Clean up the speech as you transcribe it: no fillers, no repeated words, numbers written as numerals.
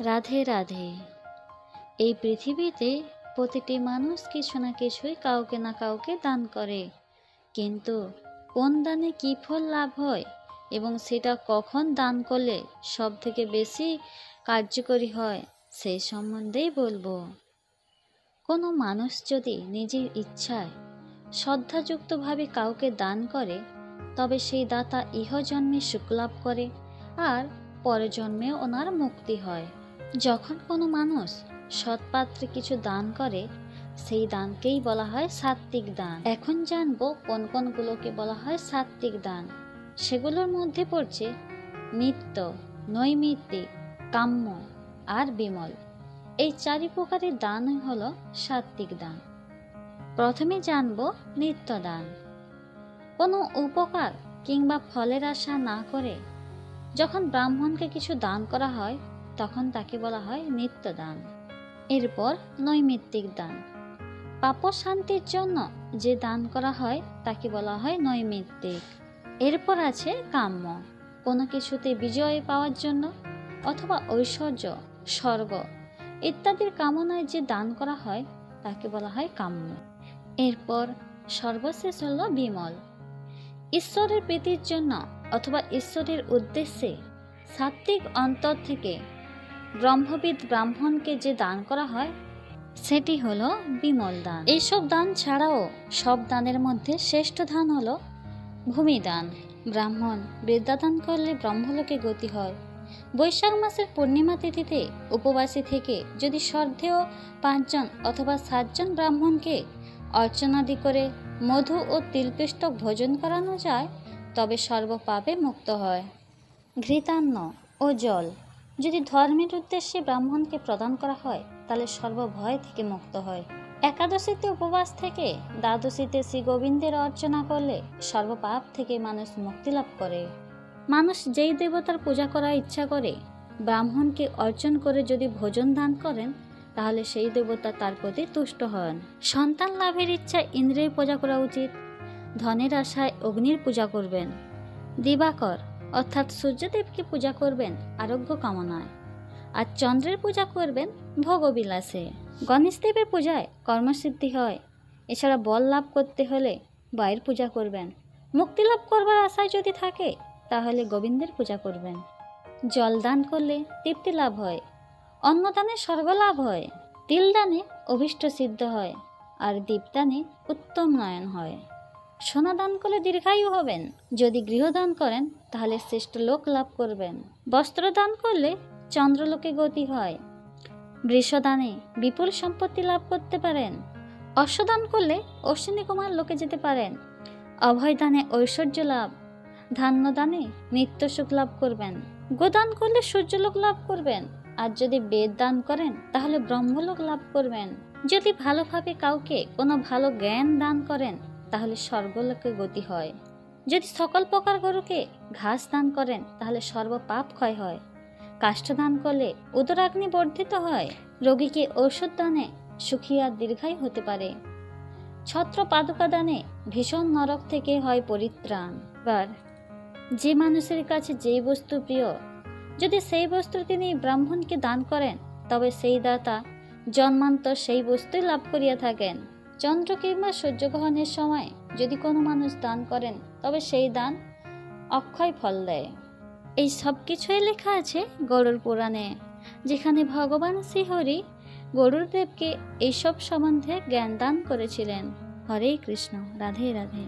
রাধে রাধে। এই পৃথিবীতে প্রতিটি মানুষ কিছু না কিছুই কাউকে না কাউকে দান করে, কিন্তু কোন দানে কী ফল লাভ হয় এবং সেটা কখন দান করলে সব থেকে বেশি কার্যকরী হয় সেই সম্বন্ধেই বলবো। কোনো মানুষ যদি নিজের ইচ্ছায় শ্রদ্ধাযুক্তভাবে কাউকে দান করে, তবে সেই দাতা ইহজন্মে সুখ লাভ করে আর পরজন্মে ওনার মুক্তি হয়। যখন কোনো মানুষ সৎপাত্রে কিছু দান করে, সেই দানকেই বলা হয় সাত্ত্বিক দান। এখন জানবো কোন কোনগুলোকে বলা হয় সাত্ত্বিক দান। সেগুলোর মধ্যে পড়ছে নিত্য, নৈমিত্তিক, কাম্য আর বিমল। এই চারি প্রকারের দানই হলো সাত্ত্বিক দান। প্রথমে জানবো নিত্য দান। কোনো উপকার কিংবা ফলের আশা না করে যখন ব্রাহ্মণকে কিছু দান করা হয়, তখন তাকে বলা হয় নিত্য দান। এরপর নৈমিত্তিক দান। পাপ শান্তির জন্য যে দান করা হয় তাকে বলা হয় নৈমিত্তিক। এরপর আছে কাম্য। কোনো কিছুতে বিজয় পাওয়ার জন্য অথবা ঐশ্বর্য, স্বর্গ ইত্যাদির কামনায় যে দান করা হয় তাকে বলা হয় কাম্য। এরপর সর্বশেষ হলো বিমল। ঈশ্বরের প্রীতির জন্য অথবা ঈশ্বরের উদ্দেশ্যে সাত্ত্বিক অন্তর থেকে ব্রহ্মবিদ ব্রাহ্মণকে যে দান করা হয় সেটি হলো বিমল দান। এইসব দান ছাড়াও সব দানের মধ্যে শ্রেষ্ঠ দান হলো ভূমিদান। ব্রাহ্মণ বিদ্যাদান করলে ব্রহ্মলোকে গতি হয়। বৈশাখ মাসের পূর্ণিমা তিথিতে উপবাসী থেকে যদি শ্রদ্ধেয় 5 জন অথবা 7 জন ব্রাহ্মণকে অর্চনাদি করে মধু ও তিলপিষ্টক ভোজন করানো যায়, তবে সর্বপাপে মুক্ত হয়। ঘৃতান্ন ও জল যদি ধর্মের উদ্দেশ্যে ব্রাহ্মণকে প্রদান করা হয়, তাহলে সর্বভয় থেকে মুক্ত হয়। একাদশীতে উপবাস থেকে দ্বাদশীতে শ্রী গোবিন্দের অর্চনা করলে সর্বপাপ থেকে মানুষ মুক্তি লাভ করে। মানুষ যেই দেবতার পূজা করার ইচ্ছা করে, ব্রাহ্মণকে অর্চন করে যদি ভোজন দান করেন, তাহলে সেই দেবতা তার প্রতি তুষ্ট হন। সন্তান লাভের ইচ্ছায় ইন্দ্রের পূজা করা উচিত। ধনের আশায় অগ্নির পূজা করবেন। দিবাকর অর্থাৎ সূর্যদেবকে পূজা করবেন আরোগ্য কামনায়। আর চন্দ্রের পূজা করবেন ভোগবিলাসে। গণেশ দেবের পূজায় কর্মসিদ্ধি হয়। এছাড়া বল লাভ করতে হলে বায়ুর পূজা করবেন। মুক্তি লাভ করবার আশায় যদি থাকে, তাহলে গোবিন্দের পূজা করবেন। জল দান করলে তৃপ্তি লাভ হয়। অন্নদানে স্বর্গ লাভ হয়। তিল দানে অভীষ্ট সিদ্ধ হয়। আর দীপদানে উত্তম নয়ন হয়। সোনা দান করলে দীর্ঘায়ু হবেন। যদি গৃহদান করেন তাহলে শ্রেষ্ঠ লোক লাভ করবেন। বস্ত্র দান করলে চন্দ্রলোকে গতি হয়। বৃষদানে বিপুল সম্পত্তি লাভ করতে পারেন। অশ্বদান করলে অশ্বিনী কুমার লোকে যেতে পারেন। অভয় দানে ঐশ্বর্য লাভ। ধান্য দানে নিত্য সুখ লাভ করবেন। গোদান করলে সূর্যলোক লাভ করবেন। আর যদি বেদ দান করেন তাহলে ব্রহ্মলোক লাভ করবেন। যদি ভালোভাবে কাউকে কোনো ভালো জ্ঞান দান করেন, তাহলে স্বর্গলোকে গতি হয়। যদি সকল প্রকার গরুকে ঘাস দান করেন, তাহলে সর্বপাপ ক্ষয় হয়। কাষ্ঠ দান করলে উদরাগ্নি বর্ধিত হয়। রোগীকে ঔষধ দানে সুখী আর দীর্ঘায়ু হতে পারে। ছত্র পাদুকা দানে ভীষণ নরক থেকে হয় পরিত্রাণ। এবার যে মানুষের কাছে যেই বস্তু প্রিয়, যদি সেই বস্তু তিনি ব্রাহ্মণকে দান করেন, তবে সেই দাতা জন্মান্তর সেই বস্তুই লাভ করিয়া থাকেন। চন্দ্র কিংবা সূর্যগ্রহণের সময় যদি কোনো মানুষ দান করেন, তবে সেই দান অক্ষয় ফল দেয়। এই সব কিছুই লেখা আছে গরুড় পুরাণে, যেখানে ভগবান শ্রীহরি গরুড় দেবকে এইসব সম্বন্ধে জ্ঞান দান করেছিলেন। হরে কৃষ্ণ, রাধে রাধে।